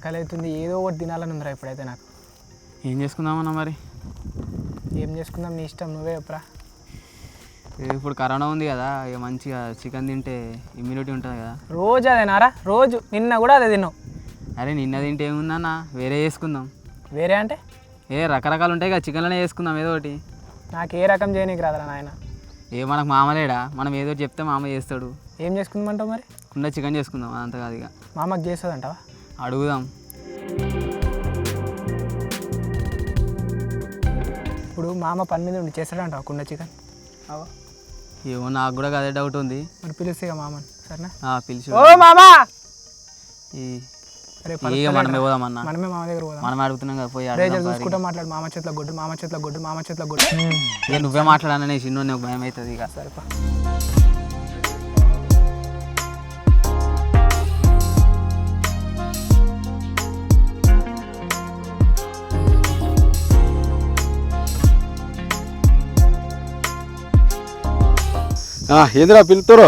ఆకలి అవుతుంది, ఏదో ఒకటి తినాలని ఉందిరా ఇప్పుడైతే నాకు. ఏం చేసుకుందామన్నా మరి? ఏం చేసుకుందాం నీ ఇష్టం, నువ్వే చెప్పరా. ఇప్పుడు కరోనా ఉంది కదా, ఇక మంచిగా చికెన్ తింటే ఇమ్యూనిటీ ఉంటుంది కదా. రోజు అదేనారా? రోజు నిన్న కూడా అదే తిన్నావు. అరే నిన్న తింటే ఏముందన్నా, వేరే చేసుకుందాం. వేరే అంటే రకరకాలు ఉంటాయి కదా, చికెన్లోనే చేసుకుందాం ఏదో ఒకటి. నాకు ఏ రకం చేయనీకి రాదురా నాయన. మనకు మామలేడా, మనం ఏదో చెప్తే మామ చేస్తాడు. ఏం చేసుకుందామంటావు మరి? కుండ చికెన్ చేసుకుందాం, అంత కాదు ఇక. మామకు చేస్తుందంటావా? అడుగుదాం. ఇప్పుడు మామ పని మీద ఉండి చేస్తాడంటావా కుండ చికెన్? ఏమో నాకు కూడా అదే డౌట్ ఉంది. మరి పిలిస్తే మామని సరేనా? పిలిచి. ఓ మామా, మనమే పోదామన్నా. మనమే మామ దగ్గర పోదాం. మనం అడుగుతున్నాం కదా, పోయి చూసుకుంటా మాట్లాడు. మామ చేతిలో గొడ్డు, మామ చేతిలో గొడ్డు, మామ చేతిలో గొడ్డు. ఇక నువ్వే మాట్లాడానని చిన్న భయం అవుతుంది ఇక. సరేపా. ఏందిరా పిలుతారు?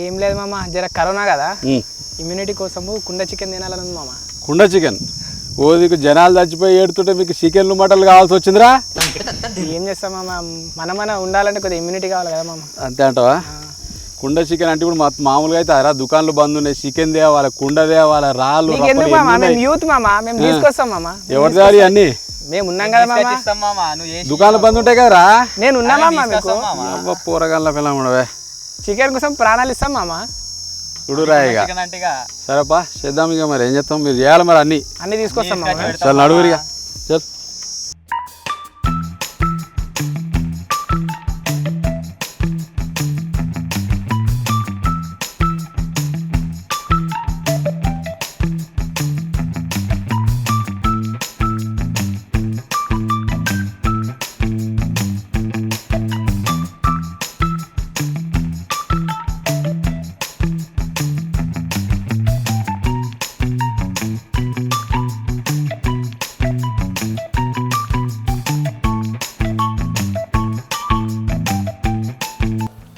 ఏం లేదు మామ, జర కరోనా కదా, ఇమ్యూనిటీ కోసము కుండ చికెన్ తినాలని ఉంది మామ. కుండ చికెన్? ఓదికు జనాలు చచ్చిపోయి ఏడుతుంటే మీకు చికెన్లు మటన్లు కావాల్సి వచ్చిందిరా? ఏం చేస్తాం మామ, మన ఉండాలంటే కొద్దిగా ఇమ్యూనిటీ కావాలి కదా మామ. అంతే అంటావా? కుండ చికెన్ అంటే ఇప్పుడు మామూలుగా అయితే అరా దుకాణాలు బంద్ ఉన్నాయి, చికెన్ తేవాలి, కుండ తేవాలి, రాళ్ళు. యూత్ మామ, మేము తీసుకొస్తాం మామ. ఎవరి దారి అన్ని మేము ఉన్నాం కదా మామ. దుకాణాలు బంద్ ఉంటాయి కదరా? నేను ఉన్నా మామ. పూరగాళ్ళ పిల్ల ఉండవే, చికెన్ కోసం ప్రాణాలు ఇస్తాం మామ. చూడురా ఇక. సరేపా చేద్దాం ఇక. మరి ఏం చేస్తాం, మీరు చేయాలి మరి అన్ని తీసుకొస్తాం మామ. చాలా నడుగురిగా చల్.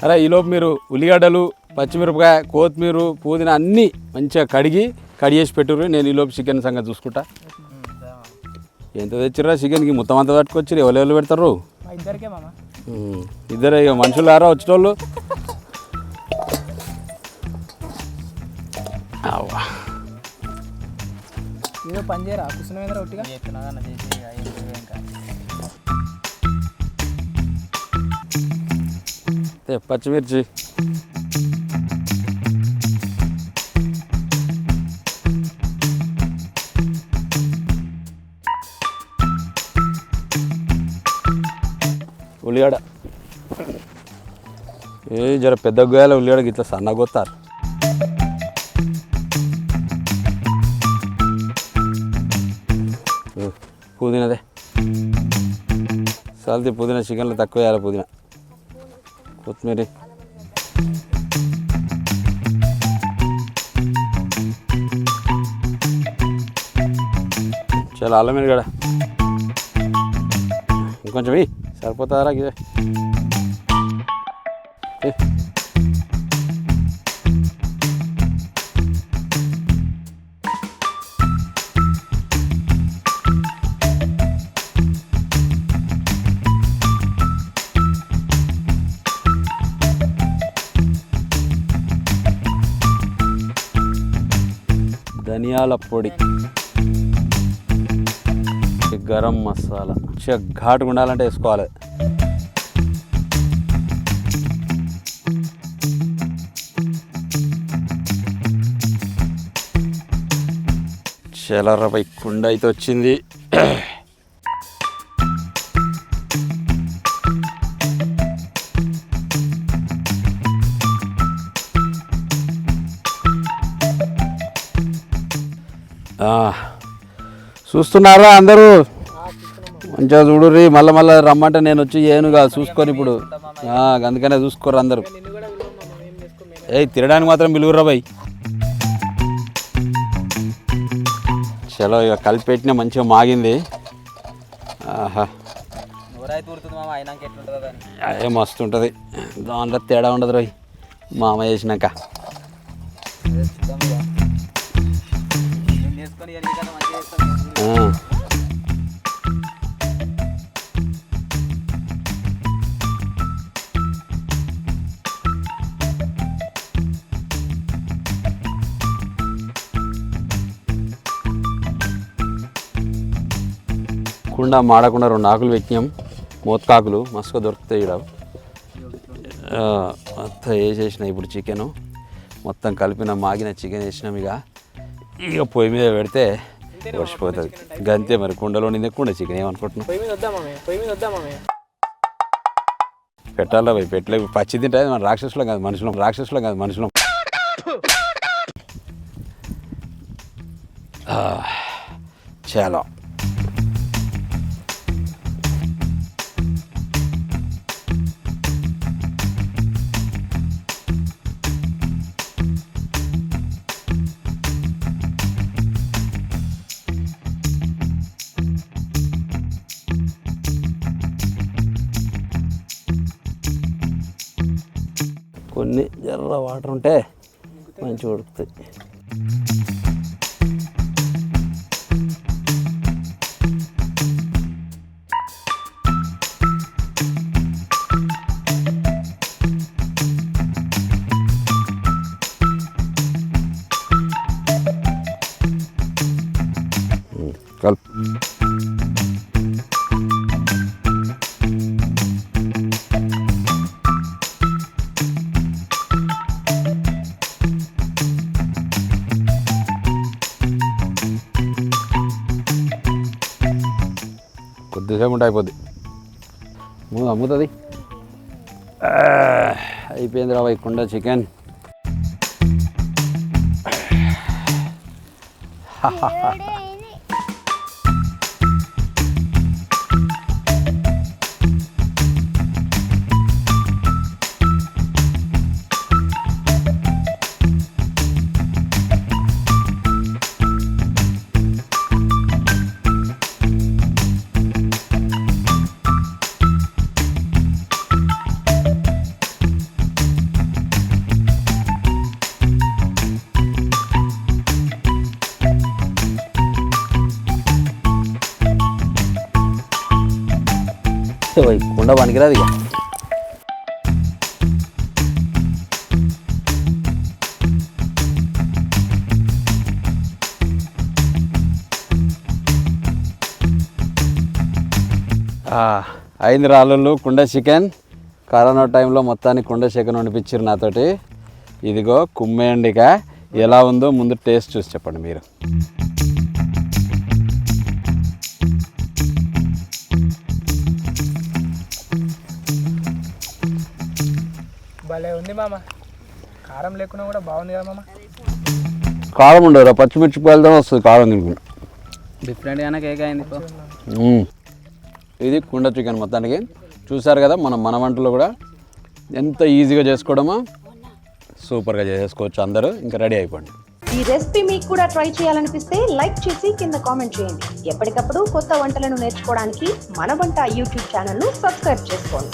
అరే ఈలోపు మీరు ఉల్లిగడ్డలు, పచ్చిమిరపకాయ, కొత్తిమీర, పుదీనా అన్నీ మంచిగా కడిగేసి పెట్టుర్రు. నేను ఈలోపు చికెన్ సంగతి చూసుకుంటా. ఎంత తెచ్చిర్రా చికెన్కి? మొత్తం అంతా పట్టుకొచ్చి ఎవరు పెడతారు? ఇద్దరికే మామ. ఇద్దరే ఇక మనుషులు రారా వచ్చేటోళ్ళు? ఏదో పని చేయరా, కూర్చున్న ఒట్టిగా. పచ్చిమిర్చి, ఉల్లిగడ్డ. జర పెద్ద గోయాల ఉల్లిగడ్డకి ఇట్లా సన్నగా కొత్తారు. పుదీనాదే సాల్తీ. పుదీనా చికెన్లో తక్కువ వేయాలి. పుదీనా, కొత్తిమీర, చాలా అల్లం ఎల్లిగడ్డ ఇంకొంచెం సరిపోతుందా? ఇదే ధనియాల పొడి, గరం మసాలా. మంచిగా ఘాటుగా ఉండాలంటే వేసుకోవాలి. చలరపై కుండ అయితే వచ్చింది. చూస్తున్నారా అందరూ? మంచిగా చూడుర్రి. మళ్ళీ రమ్మంటే నేను వచ్చి ఏనుగా చూసుకొని ఇప్పుడు అందుకనే చూసుకోరు అందరూ. తినడానికి మాత్రం పిలువురా బాయ్. చలో ఇక కలిపెట్టిన మంచిగా మాగింది. ఆహా, అదే మస్తు ఉంటుంది. దాంట్లో తేడా ఉండదు రోయ్ మామ చేసినాక. కుండ మాడకుండా 2 ఆకులు వెక్కినాం, మోత్కాకులు మస్తుగా దొరుకుతాయి ఇక్కడ. మొత్తం వేసేసినాం ఇప్పుడు చికెను, మొత్తం కలిపిన మాగిన చికెన్ వేసినాం. ఇక పొయ్యి మీద పెడితే వర్షిపోతుంది. గంతే మరి, కుండలో నిందే కుండ చికెన్ ఏమనుకుంటున్నాం. పెట్టాలా పోయి పెట్టలే, పచ్చి తింటే మన రాక్షసులం కాదు మనుషులం. చాలా కొన్ని జర్ర వాటర్ ఉంటే మంచిగా ఉడుకుతాయి. కలుపు. కొద్దిసేపు ఉంటే అయిపోద్ది, అమ్ముతుంది. అయిపోయింది రాబాయ్ కుండ చికెన్. కుండ పనికిరాదు ఇక. అయింది రాళ్ళు కుండ చికెన్. కరోనా టైంలో మొత్తానికి కుండ చికెన్ వండిపించారు నాతోటి. ఇదిగో కుమ్మేయండిక. ఎలా ఉందో ముందు టేస్ట్ చూసి చెప్పండి మీరు. భలే ఉంది మామ, కారం లేకున్నా కూడా బాగుంది కదా మామ. కారం ఉండదు, పచ్చిమిర్చిపాయలతో వస్తుంది కారం తినుకుని. డిఫరెంట్గానే కేక్ అయింది. ఇది కుండ చికెన్ మొత్తానికి. చూసారు కదా మన వంటలో కూడా ఎంత ఈజీగా చేసుకోవడమో సూపర్గా చేసుకోవచ్చు అందరూ. ఇంకా రెడీ అయిపోండి. ఈ రెసిపీ మీకు కూడా ట్రై చేయాలనిపిస్తే లైక్ చేసి కింద కామెంట్ చేయండి. ఎప్పటికప్పుడు కొత్త వంటలను నేర్చుకోవడానికి మన వంట యూట్యూబ్ ఛానల్ను సబ్స్క్రైబ్ చేసుకోండి.